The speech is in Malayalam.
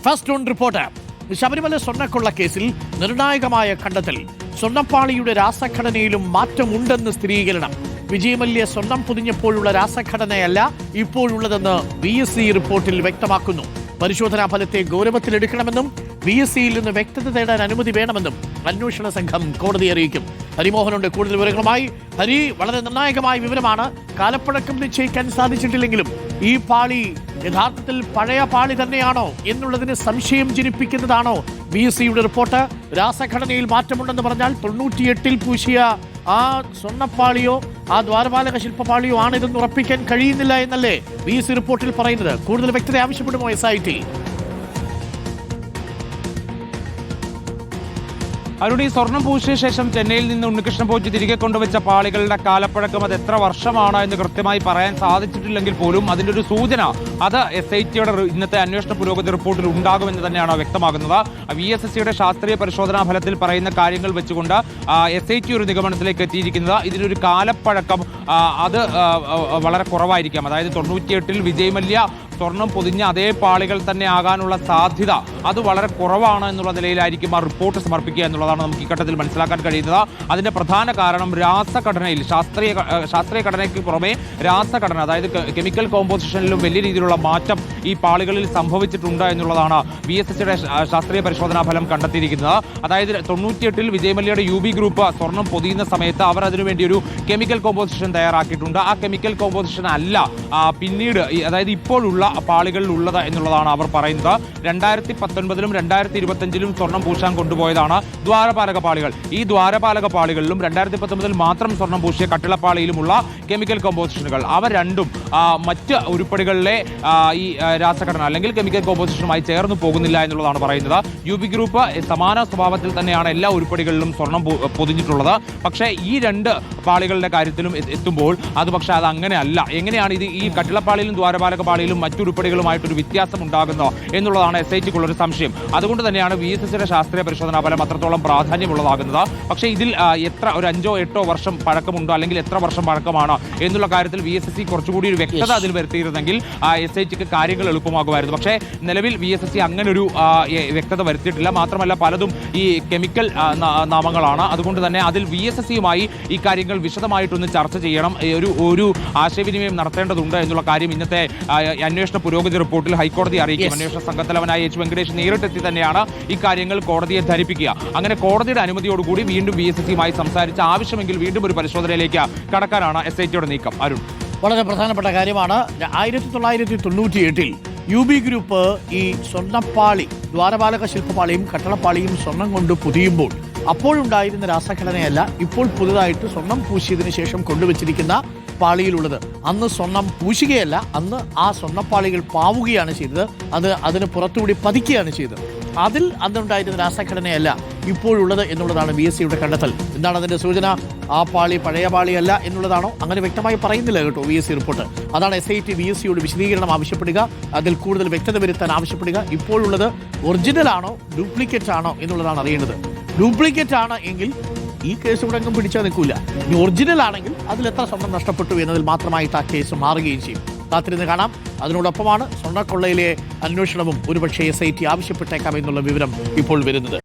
First on report. ശബരിമല സ്വർണ്ണക്കൊള്ള കേസിൽ നിർണായകമായ കണ്ടെത്തൽ. സ്വർണ്ണപ്പാളിയുടെ രാസഘടനയിലും മാറ്റമുണ്ടെന്ന് സ്ഥിരീകരണം. വിജയമല്യ സ്വർണം പൊതിഞ്ഞപ്പോഴുള്ള രാസഘടനയല്ല ഇപ്പോഴുള്ളതെന്ന് VSC റിപ്പോർട്ടിൽ വ്യക്തമാക്കുന്നു. പരിശോധനാ ഫലത്തെ ഗൗരവത്തിലെടുക്കണമെന്നും VSCയിൽ നിന്ന് വ്യക്തത തേടാൻ അനുമതി വേണമെന്നും അന്വേഷണ സംഘം കോടതിയെ അറിയിക്കും. ഹരിമോഹനുണ്ട് കൂടുതൽ വിവരങ്ങളുമായി. ഹരി, വളരെ നിർണായകമായ വിവരമാണ്. കാലപ്പഴക്കം നിശ്ചയിക്കാൻ സാധിച്ചിട്ടില്ലെങ്കിലും ഈ പാളി യഥാർത്ഥത്തിൽ പഴയ പാളി തന്നെയാണോ എന്നുള്ളതിന് സംശയം ജനിപ്പിക്കുന്നതാണോ VSCയുടെ റിപ്പോർട്ട്? രാസഘടനയിൽ മാറ്റമുണ്ടെന്ന് പറഞ്ഞാൽ 98-ൽ പൂശിയ ആ സ്വർണ്ണപ്പാളിയോ ആ ദ്വാരപാലക ശില്പപാളിയോ ആണിതെന്ന് ഉറപ്പിക്കാൻ കഴിയുന്നില്ല എന്നല്ലേ VSC റിപ്പോർട്ടിൽ പറയുന്നത്? കൂടുതൽ വ്യക്തത ആവശ്യപ്പെടുമോ SIT? അരുൺ, ഈ സ്വർണം പൂശിയ ശേഷം ചെന്നൈയിൽ നിന്ന് ഉണ്ണികൃഷ്ണൻ പോറ്റി തിരികെ കൊണ്ടുവച്ച പാളികളുടെ കാലപ്പഴക്കം അത് എത്ര വർഷമാണ് എന്ന് കൃത്യമായി പറയാൻ സാധിച്ചിട്ടില്ലെങ്കിൽ പോലും അതിൻ്റെ ഒരു സൂചന അത് SITയുടെ ഇന്നത്തെ അന്വേഷണ പുരോഗതി റിപ്പോർട്ടിൽ ഉണ്ടാകുമെന്ന് തന്നെയാണ് വ്യക്തമാകുന്നത്. VSSCയുടെ ശാസ്ത്രീയ പരിശോധനാ ഫലത്തിൽ പറയുന്ന കാര്യങ്ങൾ വെച്ചുകൊണ്ട് SIT ഒരു നിഗമനത്തിലേക്ക് എത്തിയിരിക്കുന്നത് ഇതിനൊരു കാലപ്പഴക്കം അത് വളരെ കുറവായിരിക്കാം. അതായത് 98-ൽ വിജയമല്യ സ്വർണം പൊതിഞ്ഞ അതേ പാളികൾ തന്നെ ആകാനുള്ള സാധ്യത അത് വളരെ കുറവാണ് എന്നുള്ള നിലയിലായിരിക്കും ആ റിപ്പോർട്ട് സമർപ്പിക്കുക എന്നുള്ളതാണ് നമുക്ക് ഈ ഘട്ടത്തിൽ മനസ്സിലാക്കാൻ കഴിയുന്നത്. അതിന്റെ പ്രധാന കാരണം രാസഘടനയിൽ ശാസ്ത്രീയ ഘടനയ്ക്ക് പുറമെ രാസഘടന, അതായത് കെമിക്കൽ കോമ്പോസിഷനിലും വലിയ രീതിയിലുള്ള മാറ്റം ഈ പാളികളിൽ സംഭവിച്ചിട്ടുണ്ട് എന്നുള്ളതാണ് VSSCയുടെ ശാസ്ത്രീയ പരിശോധനാ ഫലം കണ്ടെത്തിയിരിക്കുന്നത്. അതായത് 98-ൽ വിജയമല്യയുടെ UB ഗ്രൂപ്പ് സ്വർണം പൊതിയുന്ന സമയത്ത് അവർ അതിനുവേണ്ടി ഒരു കെമിക്കൽ കോമ്പോസിഷൻ തയ്യാറാക്കിയിട്ടുണ്ട്. ആ കെമിക്കൽ കോമ്പോസിഷൻ അല്ല പിന്നീട് അതായത് ഇപ്പോഴുള്ള പാളികളിൽ ഉള്ളത് എന്നുള്ളതാണ് അവർ പറയുന്നത്. 2019-ലും 2025-ലും സ്വർണം പൂശാൻ കൊണ്ടുപോയതാണ് ദ്വാരപാലക പാളികൾ. ഈ ദ്വാരപാലക പാളികളിലും 2019-ൽ മാത്രം സ്വർണം പൂശിയ കട്ടിളപ്പാളിയിലുമുള്ള കെമിക്കൽ കോമ്പോസിഷനുകൾ അവ രണ്ടും മറ്റ് ഉരുപ്പടികളിലെ ഈ രാസഘടന അല്ലെങ്കിൽ കെമിക്കൽ കോമ്പോസിഷനുമായി ചേർന്ന് പോകുന്നില്ല എന്നുള്ളതാണ് പറയുന്നത്. UB ഗ്രൂപ്പ് സമാന സ്വഭാവത്തിൽ തന്നെയാണ് എല്ലാ ഉരുപ്പടികളിലും സ്വർണം പൊതിഞ്ഞിട്ടുള്ളത്. പക്ഷേ ഈ രണ്ട് പാളികളുടെ കാര്യത്തിലും എത്തുമ്പോൾ അത് പക്ഷേ അത് അങ്ങനെയല്ല. എങ്ങനെയാണ് ഇത് ഈ കട്ടിളപ്പാളിയിലും ദ്വാരപാലക പാളിയിലും മറ്റുരുപ്പടികളുമായിട്ടൊരു വ്യത്യാസം ഉണ്ടാകുന്നോ എന്നുള്ളതാണ് SITക്കുള്ളൊരു സംശയം. അതുകൊണ്ട് തന്നെയാണ് VSSCയുടെ ശാസ്ത്രീയ പരിശോധനാ ഫലം അത്രത്തോളം പ്രാധാന്യമുള്ളതാകുന്നത്. പക്ഷേ ഇതിൽ എത്ര ഒരു 5-8 വർഷം പഴക്കമുണ്ടോ അല്ലെങ്കിൽ എത്ര വർഷം പഴക്കമാണ് എന്നുള്ള കാര്യത്തിൽ VSSC കുറച്ചുകൂടി ഒരു വ്യക്തത അതിൽ വരുത്തിയിരുന്നെങ്കിൽ SITക്ക് കാര്യങ്ങൾ എളുപ്പമാകുമായിരുന്നു. പക്ഷേ നിലവിൽ VSSC അങ്ങനെ ഒരു വ്യക്തത വരുത്തിയിട്ടില്ല. മാത്രമല്ല പലതും ഈ കെമിക്കൽ നാമങ്ങളാണ്. അതുകൊണ്ട് തന്നെ അതിൽ VSSCയുമായി ഈ കാര്യങ്ങൾ വിശദമായിട്ടൊന്ന് ചർച്ച ചെയ്യണം, ഒരു ആശയവിനിമയം നടത്തേണ്ടതുണ്ട് എന്നുള്ള കാര്യം ഇന്നത്തെ അന്വേഷണ പുരോഗതി റിപ്പോർട്ടിൽ ഹൈക്കോടതി അറിയിക്കും. അന്വേഷണ സംഘത്തലവനായ H. വെങ്കടേഷ് നേരിട്ടെത്തി തന്നെയാണ് ഈ കാര്യങ്ങൾ കോടതിയെ ധരിപ്പിക്കുക. അങ്ങനെ കോടതിയുടെ അനുമതിയോടുകൂടി വീണ്ടും VSSCയുമായി സംസാരിച്ച് ആവശ്യമെങ്കിൽ വീണ്ടും ഒരു പരിശോധനയിലേക്ക് കടക്കാനാണ് SITയുടെ നീക്കം. അരുൺ, വളരെ പ്രധാനപ്പെട്ട കാര്യമാണ്. 1998-ൽ UB ഗ്രൂപ്പ് ഈ സ്വർണ്ണപ്പാളി ദ്വാരപാലക ശില്പപാളിയും കട്ടളപ്പാളിയും സ്വർണം കൊണ്ട് പൊതിയുമ്പോൾ അപ്പോഴുണ്ടായിരുന്ന രാസഘടനയല്ല ഇപ്പോൾ പുതുതായിട്ട് സ്വർണം പൂശിയതിനു ശേഷം കൊണ്ടുവച്ചിരിക്കുന്ന പാളിയിലുള്ളത്. അന്ന് സ്വർണം പൂശുകയല്ല, അന്ന് ആ സ്വർണ്ണപ്പാളികൾ പാവുകയാണ് ചെയ്തത്. അതിന് പുറത്തുകൂടി പതിക്കുകയാണ് ചെയ്തത്. അതിൽ അന്നുണ്ടായിരുന്ന രാസഘടനയല്ല ഇപ്പോഴുള്ളത് എന്നുള്ളതാണ് VSCയുടെ കണ്ടെത്തൽ. എന്താണ് അതിന്റെ സൂചന? ആ പാളി പഴയ പാളിയല്ല എന്നുള്ളതാണോ? അങ്ങനെ വ്യക്തമായി പറയുന്നില്ല കേട്ടോ VSC റിപ്പോർട്ട്. അതാണ് SIT VSCയോട് വിശദീകരണം ആവശ്യപ്പെടുക, അതിൽ കൂടുതൽ വ്യക്തത വരുത്താൻ ആവശ്യപ്പെടുക. ഇപ്പോഴുള്ളത് ഒറിജിനൽ ആണോ ഡ്യൂപ്ലിക്കേറ്റ് ആണോ എന്നുള്ളതാണ് അറിയേണ്ടത്. ഡ്യൂപ്ലിക്കേറ്റ് ആണ് എങ്കിൽ ഈ കേസ് ഇവിടെ എങ്ങും പിടിച്ചാൽ നിൽക്കില്ല. ഇനി ഒറിജിനൽ ആണെങ്കിൽ അതിൽ എത്ര സ്വർണം നഷ്ടപ്പെട്ടു എന്നതിൽ മാത്രമായിട്ട് ആ കേസ് മാറുകയും ചെയ്യും. കാത്തിരുന്ന് കാണാം. അതിനോടൊപ്പമാണ് സ്വർണ്ണക്കൊള്ളയിലെ അന്വേഷണവും ഒരുപക്ഷെ SIT ആവശ്യപ്പെട്ടേക്കാം എന്നുള്ള വിവരം ഇപ്പോൾ വരുന്നത്.